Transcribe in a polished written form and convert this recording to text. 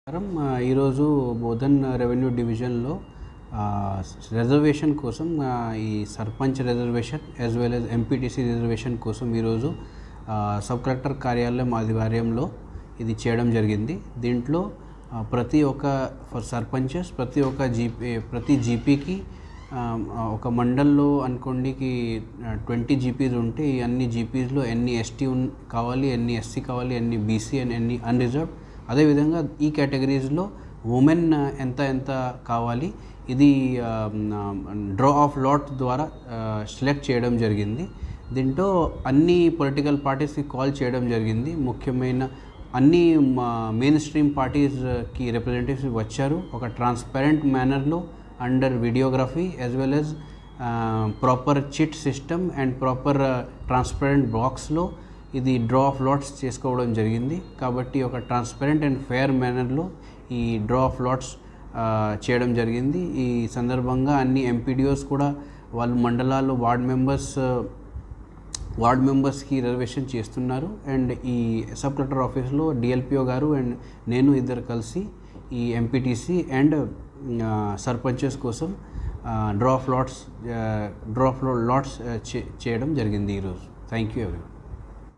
ఈరోజు బోధన్ రెవెన్యూ డివిజన్లో రిజర్వేషన్ కోసం ఈ sarpanch reservation as well as MPTC reservation కోసం ఈరోజు సబ్ కలెక్టర్ కార్యాలయం ఆధ్వర్యంలో ఇది చేయడం జరిగింది. దీంట్లో ప్రతి ఒక్క ఫర్ సర్పంచెస్ ప్రతి జీపీకి ఒక మండల్లో అనుకోండికి 20 జీపీస్ ఉంటే ఈ అన్ని జీపీస్లో ఎన్ని ఎస్టీ కావాలి, ఎన్ని ఎస్సీ కావాలి, ఎన్ని బీసీ అండ్ ఎన్ని అన్రిజర్వ్డ్, అదేవిధంగా ఈ కేటగిరీస్లో ఉమెన్ ఎంత కావాలి ఇది డ్రా ఆఫ్ లాట్ ద్వారా సెలెక్ట్ చేయడం జరిగింది. దీంట్లో అన్ని పొలిటికల్ పార్టీస్కి కాల్ చేయడం జరిగింది. ముఖ్యమైన అన్ని మెయిన్ స్ట్రీమ్ పార్టీస్కి రిప్రజెంటేటివ్స్ వచ్చారు. ఒక ట్రాన్స్పరెంట్ మేనర్లో under videography as well as proper chit system and proper transparent బాక్స్లో ఇది డ్రా ఆఫ్ లాట్స్ చేసుకోవడం జరిగింది. కాబట్టి ఒక ట్రాన్స్పరెంట్ అండ్ ఫెయిర్ మేనర్లో ఈ డ్రా ఆఫ్ లాట్స్ చేయడం జరిగింది. ఈ సందర్భంగా అన్ని ఎంపీడీఓస్ కూడా వాళ్ళు మండలాల్లో వార్డ్ మెంబర్స్కి రిజర్వేషన్ చేస్తున్నారు. అండ్ ఈ సబ్ కలెక్టర్ ఆఫీస్లో డిఎల్పిఓ గారు అండ్ నేను ఇద్దరు కలిసి ఈ ఎంపీటీసీ అండ్ సర్పంచెస్ కోసం డ్రా ఆఫ్ లాట్స్ చేయడం జరిగింది ఈరోజు. Thank you everyone.